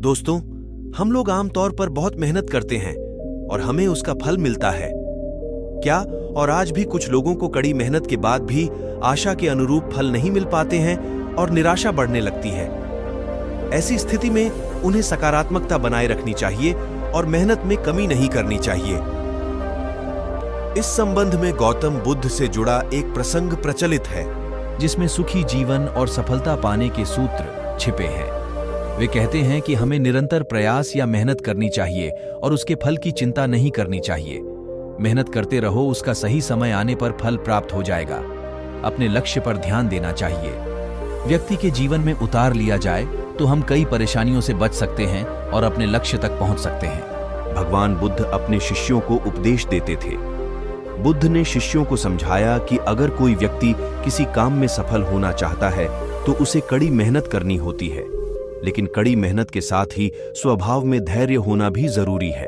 दोस्तों, हम लोग आमतौर पर बहुत मेहनत करते हैं और हमें उसका फल मिलता है क्या? और आज भी कुछ लोगों को कड़ी मेहनत के बाद भी आशा के अनुरूप फल नहीं मिल पाते हैं और निराशा बढ़ने लगती है। ऐसी स्थिति में उन्हें सकारात्मकता बनाए रखनी चाहिए और मेहनत में कमी नहीं करनी चाहिए। इस संबंध में गौतम बुद्ध से जुड़ा एक प्रसंग प्रचलित है, जिसमें सुखी जीवन और सफलता पाने के सूत्र छिपे हैं। वे कहते हैं कि हमें निरंतर प्रयास या मेहनत करनी चाहिए और उसके फल की चिंता नहीं करनी चाहिए। मेहनत करते रहो, उसका सही समय आने पर फल प्राप्त हो जाएगा। अपने लक्ष्य पर ध्यान देना चाहिए। व्यक्ति के जीवन में उतार लिया जाए तो हम कई परेशानियों से बच सकते हैं और अपने लक्ष्य तक पहुंच सकते हैं। भगवान बुद्ध अपने शिष्यों को उपदेश देते थे। बुद्ध ने शिष्यों को समझाया कि अगर कोई व्यक्ति किसी काम में सफल होना चाहता है तो उसे कड़ी मेहनत करनी होती है, लेकिन कड़ी मेहनत के साथ ही स्वभाव में धैर्य होना भी जरूरी है।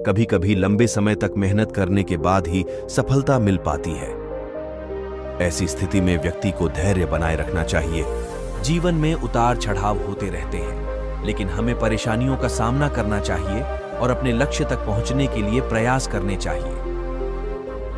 कभी कभी लंबे समय तक मेहनत करने के बाद ही सफलता मिल पाती है। ऐसी स्थिति में व्यक्ति को धैर्य बनाए रखना चाहिए। जीवन में उतार चढ़ाव होते रहते हैं, लेकिन हमें परेशानियों का सामना करना चाहिए और अपने लक्ष्य तक पहुंचने के लिए प्रयास करने चाहिए।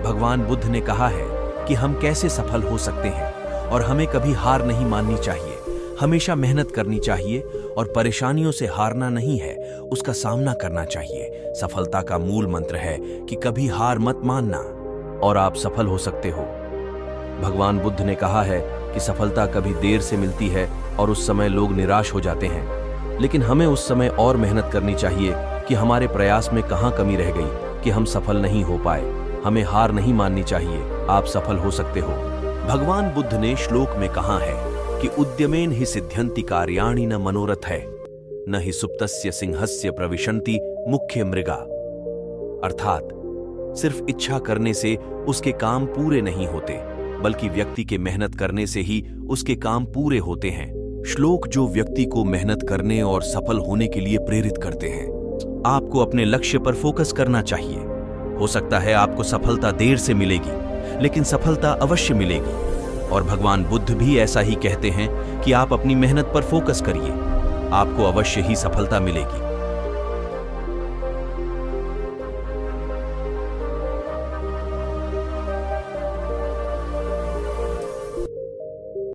भगवान बुद्ध ने कहा है कि हम कैसे सफल हो सकते हैं और हमें कभी हार नहीं माननी चाहिए। हमेशा मेहनत करनी चाहिए और परेशानियों से हारना नहीं है, उसका सामना करना चाहिए। सफलता का मूल मंत्र है कि कभी हार मत मानना और आप सफल हो सकते हो। भगवान बुद्ध ने कहा है कि सफलता कभी देर से मिलती है और उस समय लोग निराश हो जाते हैं, लेकिन हमें उस समय और मेहनत करनी चाहिए कि हमारे प्रयास में कहां कमी रह गई कि हम सफल नहीं हो पाए। हमें हार नहीं माननी चाहिए, आप सफल हो सकते हो। भगवान बुद्ध ने श्लोक में कहा है कि उद्यमेन ही सिद्ध्यन्ति कार्याणि न मनोरथ है, न ही सुप्तस्य सिंहस्य प्रविशन्ति मुख्य मृगा। अर्थात सिर्फ इच्छा करने से उसके काम पूरे नहीं होते, बल्कि व्यक्ति के मेहनत करने से ही उसके काम पूरे होते हैं। श्लोक जो व्यक्ति को मेहनत करने और सफल होने के लिए प्रेरित करते हैं। आपको अपने लक्ष्य पर फोकस करना चाहिए। हो सकता है आपको सफलता देर से मिलेगी, लेकिन सफलता अवश्य मिलेगी। और भगवान बुद्ध भी ऐसा ही कहते हैं कि आप अपनी मेहनत पर फोकस करिए, आपको अवश्य ही सफलता मिलेगी।